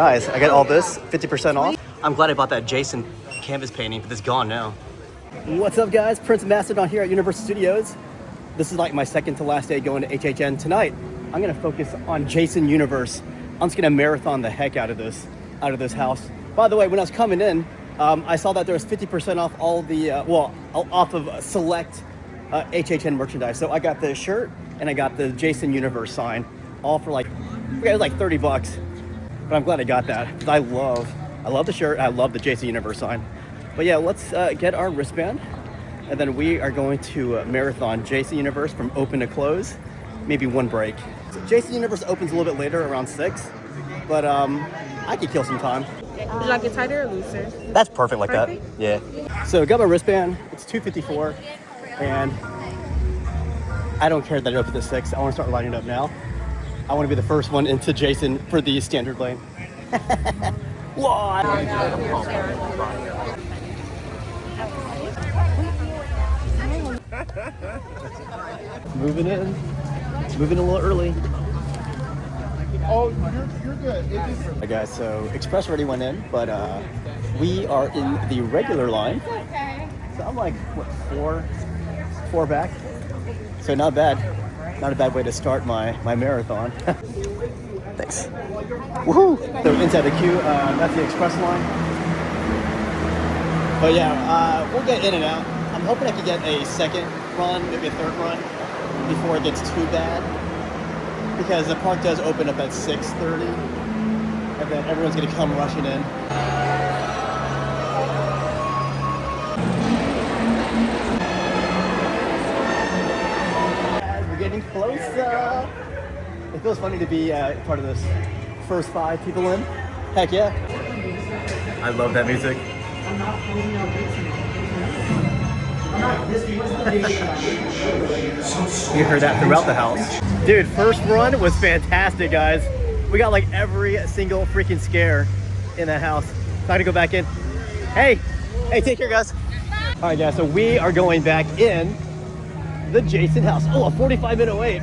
Guys, I got all this 50% off. I'm glad I bought that Jason canvas painting, but it's gone now. What's up, guys? Prince Macedon here at Universal Studios. This is like my second to last day going to HHN. Tonight, I'm gonna focus on Jason Universe. I'm just gonna marathon the heck out of this house. By the way, when I was coming in, I saw that there was 50% off all the, off of select HHN merchandise. So I got the shirt and I got the Jason Universe sign, all for like, it was like 30 bucks. But I'm glad I got that because I love the shirt. I love the Jason Universe sign. But yeah, let's get our wristband, and then we are going to marathon Jason Universe from open to close, maybe one break. So Jason Universe opens a little bit later, around 6, but I could kill some time. Would you like it tighter or looser? That's perfect like that. Yeah. So got my wristband. It's $2.54, and I don't care that it opens at 6. I want to start lining up now. I want to be the first one into Jason for the standard lane. Moving in a little early. Oh, you're good. Hey guys, so Express already went in, but we are in the regular line. So I'm like, what, four back? So not bad. Not a bad way to start my marathon. Thanks. Woohoo! So inside the queue, that's the Express line. But yeah, we'll get in and out. I'm hoping I could get a second run, maybe a third run, before it gets too bad. Because the park does open up at 6:30, and then everyone's gonna come rushing in. Getting close. It feels funny to be part of this first 5 people in. Heck yeah. I love that music. You heard that throughout the house. Dude, first run was fantastic, guys. We got like every single freaking scare in that house. So I gotta go back in. Hey, take care, guys. All right, guys, so we are going back in the Jason house. Oh, a 45-minute wait.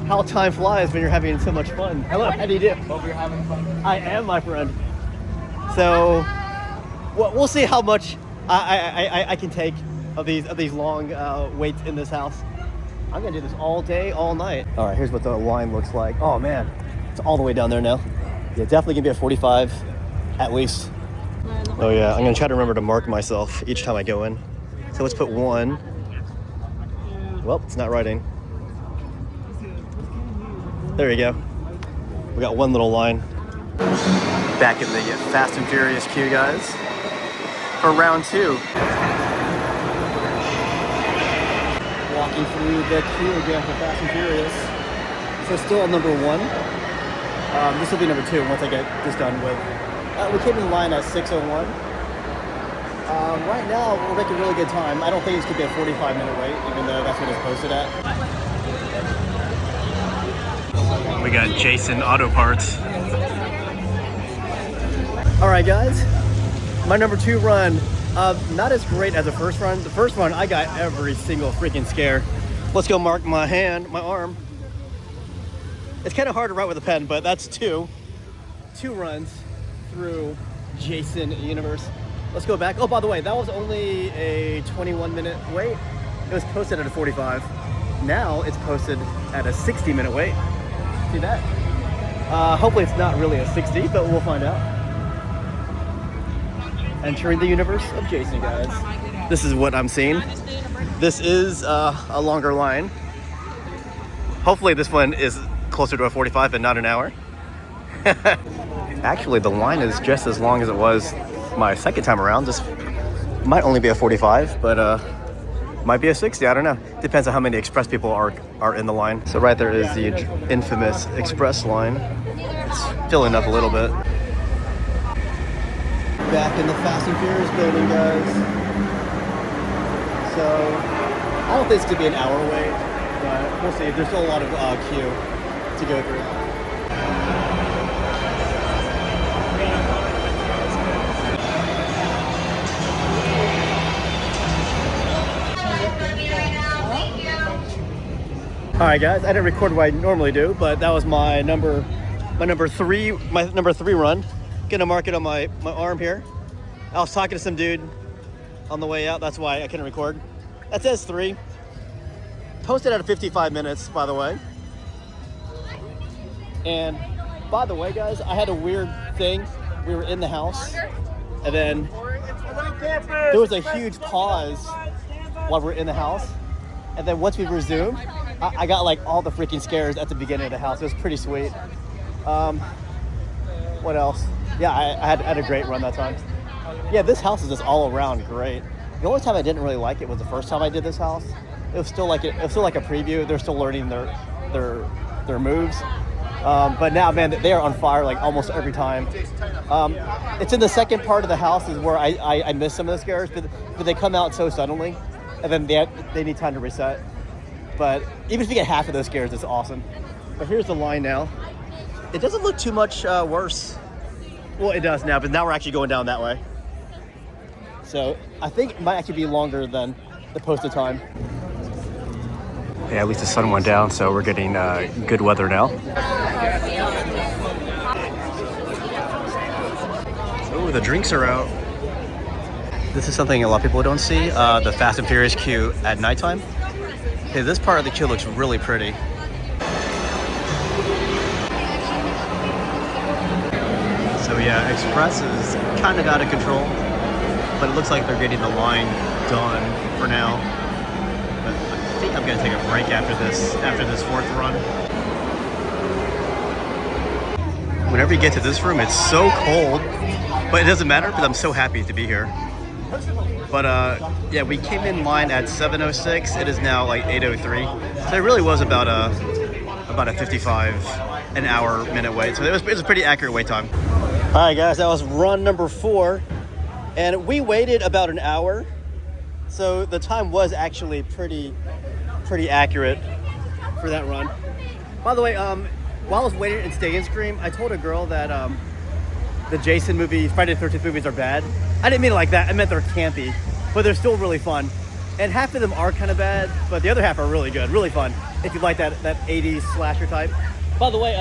How time flies when you're having so much fun. Hello, how do you do? Hope you're having fun. I am, my friend. So, we'll see how much I can take of these long waits in this house. I'm gonna do this all day, all night. All right, here's what the line looks like. Oh man, it's all the way down there now. Yeah, definitely gonna be a 45 at least. Oh yeah, I'm gonna try to remember to mark myself each time I go in. So let's put 1. Well, it's not writing. There you go. We got one little line. Back in the Fast and Furious queue, guys, for round 2. Walking through the queue again for Fast and Furious. So still on number 1. This will be number 2 once I get this done with. We came in line at 6:01. Right now, we're making really good time. I don't think this could be a 45-minute wait, even though that's what it's posted at. We got Jason Auto Parts. All right, guys. My number 2 run, not as great as the first run. The first run, I got every single freaking scare. Let's go mark my hand, my arm. It's kind of hard to write with a pen, but that's 2 runs through Jason Universe. Let's go back. Oh, by the way, that was only a 21-minute wait. It was posted at a 45. Now it's posted at a 60-minute wait. See that? Hopefully it's not really a 60, but we'll find out. Entering the universe of Jason, guys. This is what I'm seeing. This is a longer line. Hopefully this one is closer to a 45 and not an hour. Actually, the line is just as long as it was my second time around. This might only be a 45, but might be a 60. I don't know. Depends on how many Express people are in the line. So right there is the infamous Express line. It's filling up a little bit. Back in the Fast and Furious building, guys. So I don't think it's gonna be an hour wait, but we'll see. There's still a lot of queue to go through. All right, guys, I didn't record what I normally do, but that was my number my number three run. Gonna mark it on my arm here. I was talking to some dude on the way out. That's why I couldn't record. That says 3. Posted out of 55 minutes, by the way. And by the way, guys, I had a weird thing. We were in the house, and then there was a huge pause while we were in the house. And then once we resumed, I got like all the freaking scares at the beginning of the house. It was pretty sweet. What else? Yeah, I had a great run that time. Yeah, this house is just all around great. The only time I didn't really like it was the first time I did this house. It was still like a preview. They're still learning their moves. But now, man, they are on fire like almost every time. It's in the second part of the house is where I miss some of the scares, but they come out so suddenly, and then they need time to reset. But even if you get half of those scares, it's awesome. But here's the line now. It doesn't look too much worse. Well, it does now, but now we're actually going down that way. So I think it might actually be longer than the posted time. Yeah, at least the sun went down, so we're getting good weather now. Oh, the drinks are out. This is something a lot of people don't see, the Fast and Furious queue at nighttime. Hey, this part of the queue looks really pretty. So yeah, Express is kind of out of control, but it looks like they're getting the line done for now. But I think I'm gonna take a break after this fourth run. Whenever you get to this room, it's so cold, but it doesn't matter because I'm so happy to be here. But yeah, we came in line at 7:06. It is now like 8:03. So it really was about a 55 an hour minute wait. So it was a pretty accurate wait time. All right, guys, that was run number 4, and we waited about an hour. So the time was actually pretty accurate for that run. By the way, while I was waiting in Stay and Scream, I told a girl that the Jason movies, Friday the 13th movies are bad. I didn't mean it like that. I meant they're campy, but they're still really fun. And half of them are kind of bad, but the other half are really good, really fun. If you like that 80s slasher type. By the way,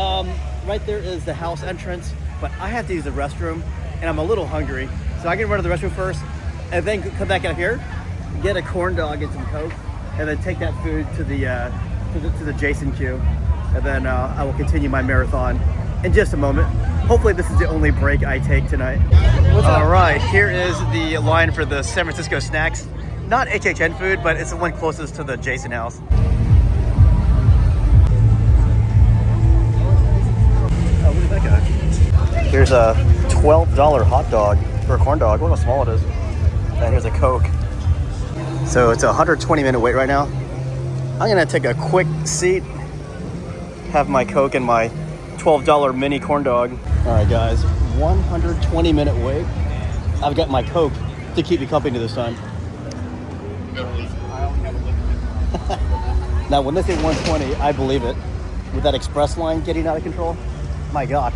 right there is the house entrance, but I have to use the restroom, and I'm a little hungry. So I can run to the restroom first, and then come back out here, get a corn dog and some Coke, and then take that food to the Jason queue. And then I will continue my marathon in just a moment. Hopefully this is the only break I take tonight. All right, here is the line for the San Francisco snacks. Not HHN food, but it's the one closest to the Jason house. Oh, look at that guy. Here's a $12 hot dog for a corn dog. Look how small it is. And here's a Coke. So it's a 120-minute wait right now. I'm gonna take a quick seat, have my Coke and my $12 mini corn dog. All right, guys, 120-minute wait. I've got my Coke to keep me company this time. Now, when they say 120, I believe it. With that express line getting out of control, my God.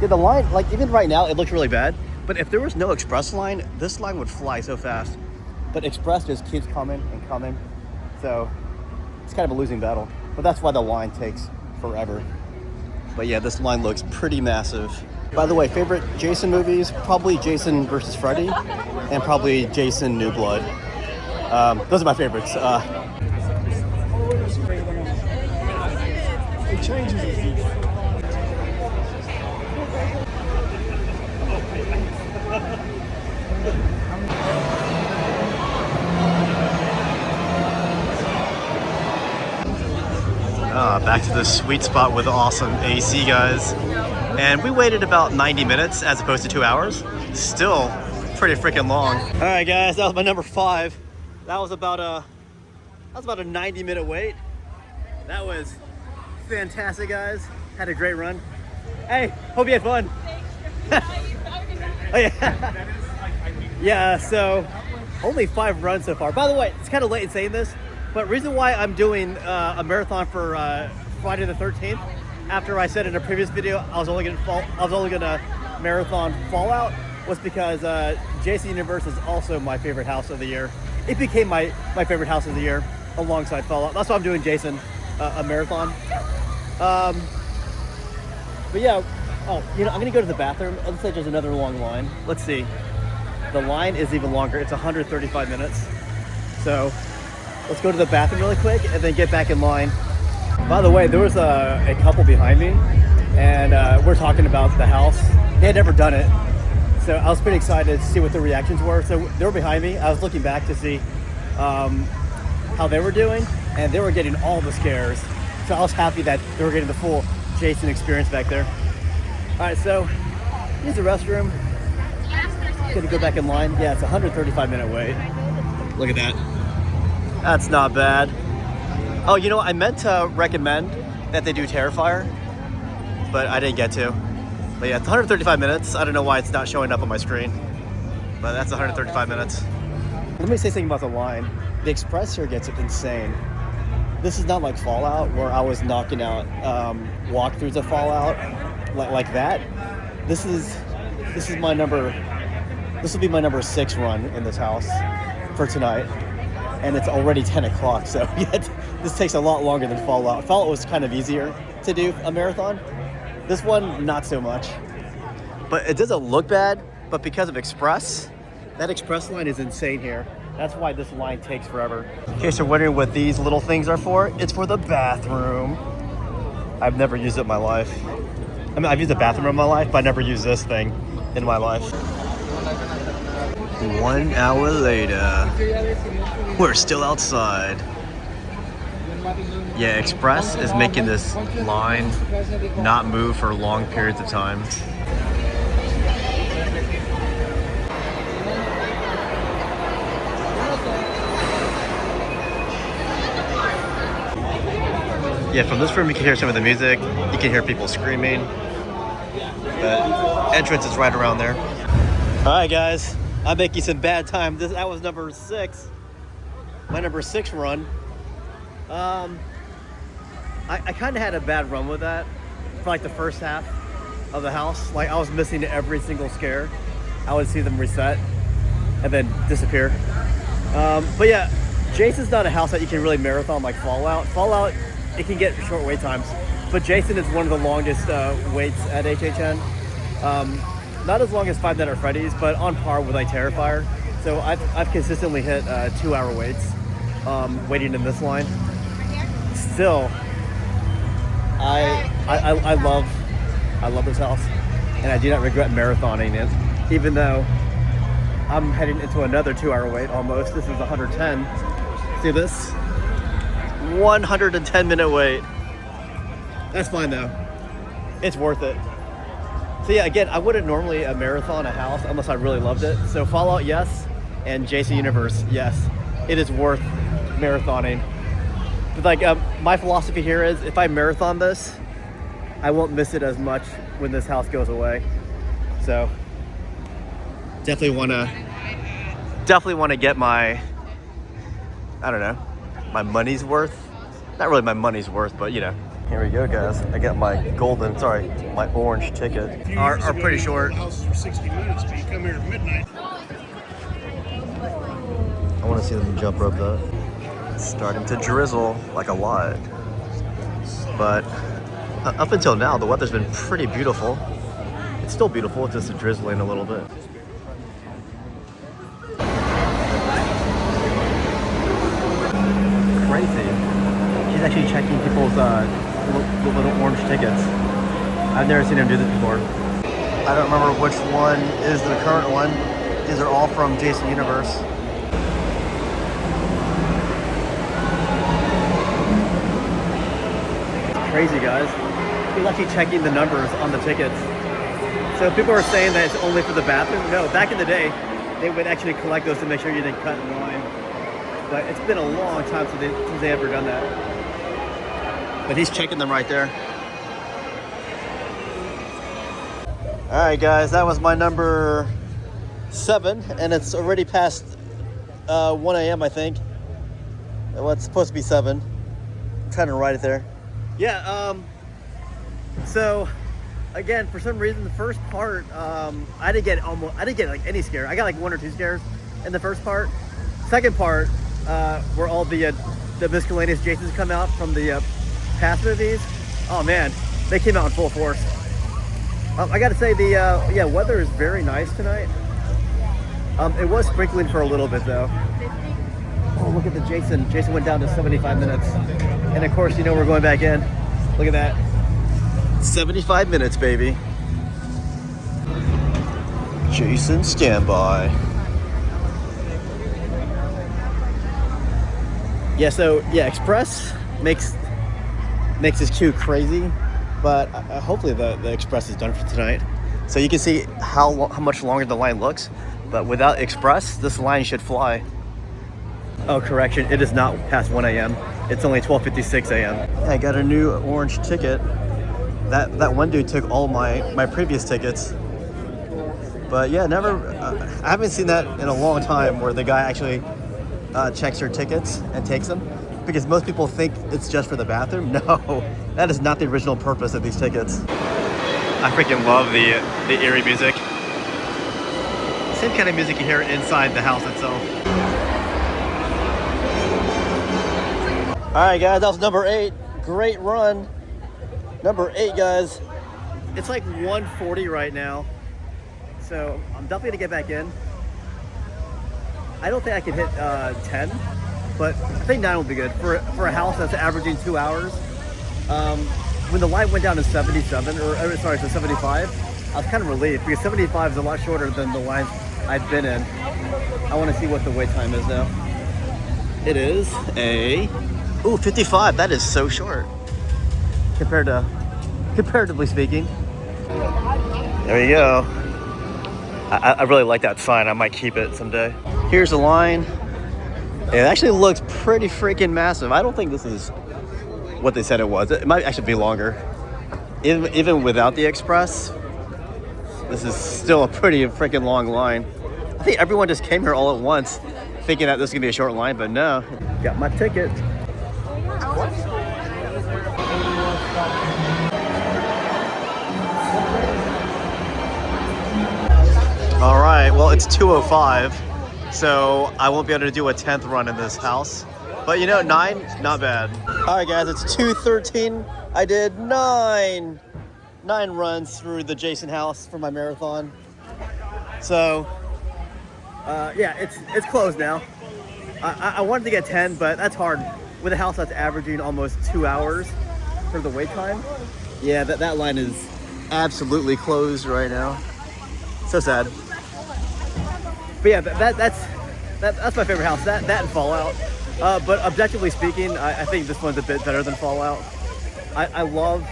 Yeah, the line, like even right now, it looks really bad. But if there was no express line, this line would fly so fast. But express just keeps coming and coming. So it's kind of a losing battle. But that's why the line takes forever. But yeah, this line looks pretty massive. By the way, favorite Jason movies? Probably Jason versus Freddy, and probably Jason New Blood. Those are my favorites. It changes. Back to the sweet spot with awesome AC, guys. And we waited about 90 minutes as opposed to 2 hours. Still pretty freaking long. All right, guys, that was my number 5. That was about a 90-minute wait. That was fantastic, guys. Had a great run. Hey, hope you had fun. Oh yeah. Yeah, so only 5 runs so far. By the way, it's kind of late in saying this, but reason why I'm doing a marathon for Friday the 13th, after I said in a previous video I was only gonna marathon Fallout, was because Jason Universe is also my favorite house of the year. It became my favorite house of the year alongside Fallout. That's why I'm doing Jason a marathon. The But yeah, oh, I'm gonna go to the bathroom. It looks like there's another long line. Let's see. The line is even longer. It's 135 minutes. So let's go to the bathroom really quick and then get back in line. By the way, there was a couple behind me, and we're talking about the house. They had never done it, so I was pretty excited to see what the reactions were. So they were behind me. I was looking back to see how they were doing, and they were getting all the scares. So I was happy that they were getting the full Jason experience back there. All right, so here's the restroom. Gonna go back in line. Yeah, it's a 135-minute wait. Look at that. That's not bad. Oh, I meant to recommend that they do Terrifier, but I didn't get to. But yeah, it's 135 minutes. I don't know why it's not showing up on my screen, but that's 135 minutes. Let me say something about the line. The express here gets insane. This is not like Fallout, where I was knocking out walkthroughs of Fallout like that. This is my number. This will be my number 6 run in this house for tonight, and it's already 10 o'clock. So yet this takes a lot longer than Fallout. Fallout was kind of easier to do a marathon. This one, not so much. But it doesn't look bad. But because of Express, that Express line is insane here. That's why this line takes forever. In case you're wondering what these little things are for, it's for the bathroom. I've never used it in my life. I mean, I've used a bathroom in my life, but I never used this thing in my life. 1 hour later, we're still outside. Yeah, Express is making this line not move for long periods of time. Yeah, from this room you can hear some of the music. You can hear people screaming. The entrance is right around there. All right, guys. I'm making some bad time. That was number 6. My number 6 run. I kind of had a bad run with that for like the first half of the house. Like I was missing every single scare. I would see them reset and then disappear. But yeah, Jason's not a house that you can really marathon like Fallout. Fallout, it can get short wait times. But Jason is one of the longest waits at HHN. Not as long as Five Nights at Freddy's, but on par with like Terrifier. So I've consistently hit 2-hour waits waiting in this line. Still, I love this house, and I do not regret marathoning it, even though I'm heading into another 2-hour wait almost. This is 110. See this? 110-minute wait. That's fine though. It's worth it. So yeah, again, I wouldn't normally marathon a house unless I really loved it. So Fallout, yes, and Jason Universe, yes. It is worth marathoning. But like, my philosophy here is if I marathon this, I won't miss it as much when this house goes away. So definitely want to get my, I don't know, my money's worth. Not really my money's worth, but Here we go, guys. I got my my orange ticket. Are pretty short. Houses for 60 minutes, but you come here at midnight. I want to see them jump rope though. It's starting to drizzle like a lot. But up until now, the weather's been pretty beautiful. It's still beautiful, it's just drizzling a little bit. Crazy. She's actually checking people's little orange tickets. I've never seen him do this before. I don't remember which one is the current one. These are all from Jason Universe. It's crazy, guys. He's actually checking the numbers on the tickets. So people are saying that it's only for the bathroom. No, back in the day, they would actually collect those to make sure you didn't cut in line. But it's been a long time since they ever done that. But he's checking them right there. All right, guys, that was my number 7, and it's already past 1 a.m. I think. Well, it's supposed to be 7. I'm trying to write it there. Yeah. So, again, for some reason, the first part, I didn't get like any scare. I got like 1 or 2 scares in the first part. Second part, where all the miscellaneous Jasons come out from the past movies. Oh man, they came out in full force. I gotta say the yeah, weather is very nice tonight. It was sprinkling for a little bit though. Oh, look at the Jason. Jason went down to 75 minutes. And of course, you know we're going back in. Look at that. 75 minutes, baby. Jason, standby. Yeah, so yeah, Express makes this queue crazy, but hopefully the Express is done for tonight. So you can see how much longer the line looks, but without Express, this line should fly. Oh, correction, it is not past 1 a.m. It's only 12:56 a.m. I got a new orange ticket. That one dude took all my previous tickets. But yeah, I haven't seen that in a long time where the guy actually checks your tickets and takes them. Because most people think it's just for the bathroom. No, that is not the original purpose of these tickets. I freaking love the eerie music. Same kind of music you hear inside the house itself. All right, guys, that was number 8. Great run. Number 8, guys. It's like 1:40 right now. So I'm definitely gonna get back in. I don't think I can hit 10, but I think 9 will be good. For a house that's averaging 2 hours. When the line went down to 77, to 75, I was kind of relieved because 75 is a lot shorter than the lines I've been in. I want to see what the wait time is now. It is a 55. That is so short comparatively speaking. There you go. I really like that sign. I might keep it someday. Here's the line. It actually looks pretty freaking massive. I don't think this is what they said it was. It might actually be longer. Even without the Express, this is still a pretty freaking long line. I think everyone just came here all at once thinking that this is gonna be a short line, but no. Got my ticket. All right, well, it's 2:05, so I won't be able to do a 10th run in this house. But you know, 9, not bad. All right, guys, it's 2:13. I did 9 runs through the Jason house for my marathon. So, yeah, it's closed now. I wanted to get 10, but that's hard with a house that's averaging almost 2 hours for the wait time. Yeah, that line is absolutely closed right now. So sad. But yeah, that's my favorite house. That and Fallout. But objectively speaking, I think this one's a bit better than Fallout. I love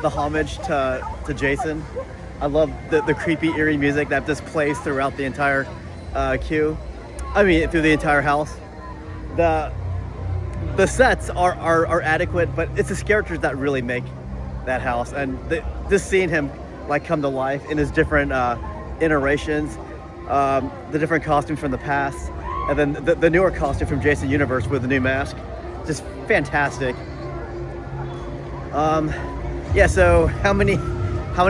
the homage to Jason. I love the creepy, eerie music that just plays throughout the entire queue. I mean, through the entire house. The sets are adequate, but it's his characters that really make that house. And just seeing him like come to life in his different iterations, the different costumes from the past, and then the newer costume from Jason Universe with the new mask, just fantastic. Yeah, so how many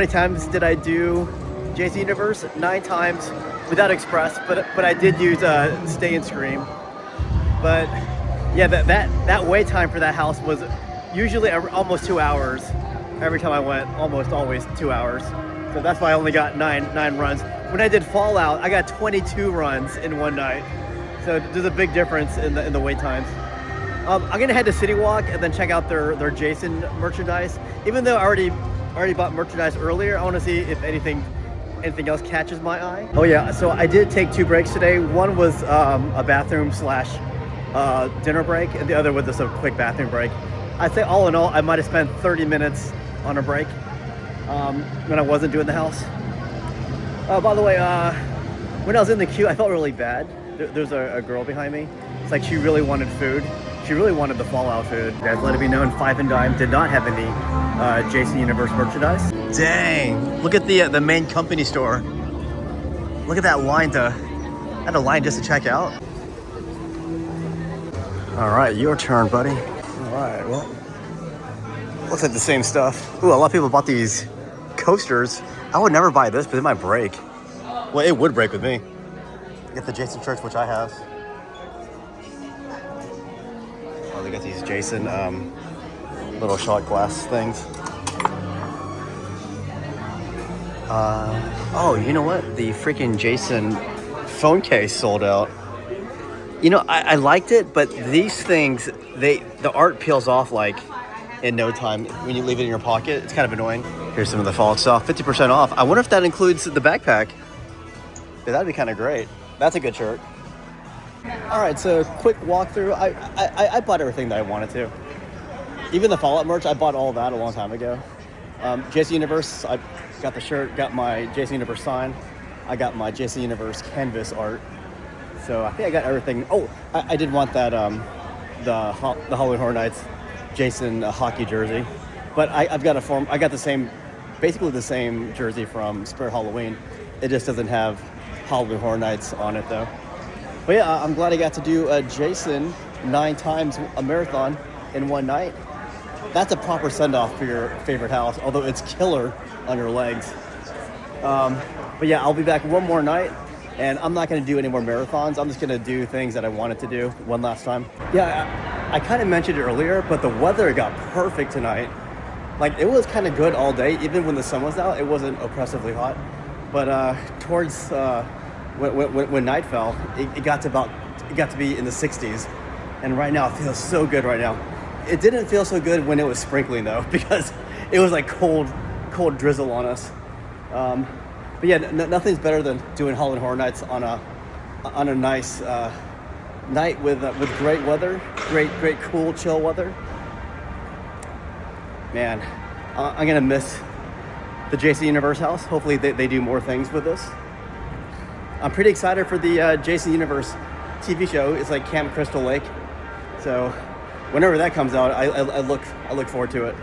times did I do Jason Universe? 9 times without Express, but I did use Stay and Scream. But yeah, that wait time for that house was usually almost 2 hours. Every time I went, almost always 2 hours. So that's why I only got nine runs. When I did Fallout, I got 22 runs in one night. So there's a big difference in the wait times. I'm gonna head to City Walk and then check out their Jason merchandise. Even though I already bought merchandise earlier, I want to see if anything else catches my eye. Oh yeah, so I did take 2 breaks today. One was a bathroom / dinner break, and the other was just a quick bathroom break. I'd say all in all, I might have spent 30 minutes on a break when I wasn't doing the house. By the way, when I was in the queue, I felt really bad. There's a girl behind me. It's like she really wanted food. She really wanted the Fallout food. Guys, let it be known, 5 and Dime did not have any Jason Universe merchandise. Dang, look at the main company store. Look at that line I had a line just to check out. All right, your turn, buddy. All right, well, looks like the same stuff. Ooh, a lot of people bought these coasters. I would never buy this, but it might break. Well, it would break with me. Get the Jason shirts, which I have. Oh, they got these Jason little shot glass things. Oh, you know what? The freaking Jason phone case sold out. You know, I liked it, but these things, the art peels off like in no time when you leave it in your pocket. It's kind of annoying. Here's some of the fall stuff, 50% off. I wonder if that includes the backpack. Yeah, that'd be kind of great. That's a good shirt. All right, so quick walkthrough. I bought everything that I wanted to. Even the Fallout merch, I bought all that a long time ago. JC Universe, I got the shirt, got my JC Universe sign. I got my JC Universe canvas art. So I think I got everything. Oh, I did want that, the Halloween Horror Nights Jason hockey jersey. But I've got I got the same, basically the same jersey from Spirit Halloween. It just doesn't have Halloween Horror Nights on it though. But yeah, I'm glad I got to do Jason 9 times a marathon in one night. That's a proper send-off for your favorite house, although it's killer on your legs. But yeah, I'll be back one more night, and I'm not going to do any more marathons. I'm just going to do things that I wanted to do one last time. Yeah, I kind of mentioned it earlier, but the weather got perfect tonight. Like, it was kind of good all day. Even when the sun was out, it wasn't oppressively hot. But towards when night fell, it got to be in the 60s, and right now it feels so good right now. It didn't feel so good when it was sprinkling though, because it was like cold drizzle on us. But yeah, nothing's better than doing Halloween Horror Nights on a nice night with great weather, great cool chill weather. Man, I'm gonna miss the JC Universe house. Hopefully they do more things with this. I'm pretty excited for the JC Universe TV show. It's like Camp Crystal Lake, so whenever that comes out, I look forward to it.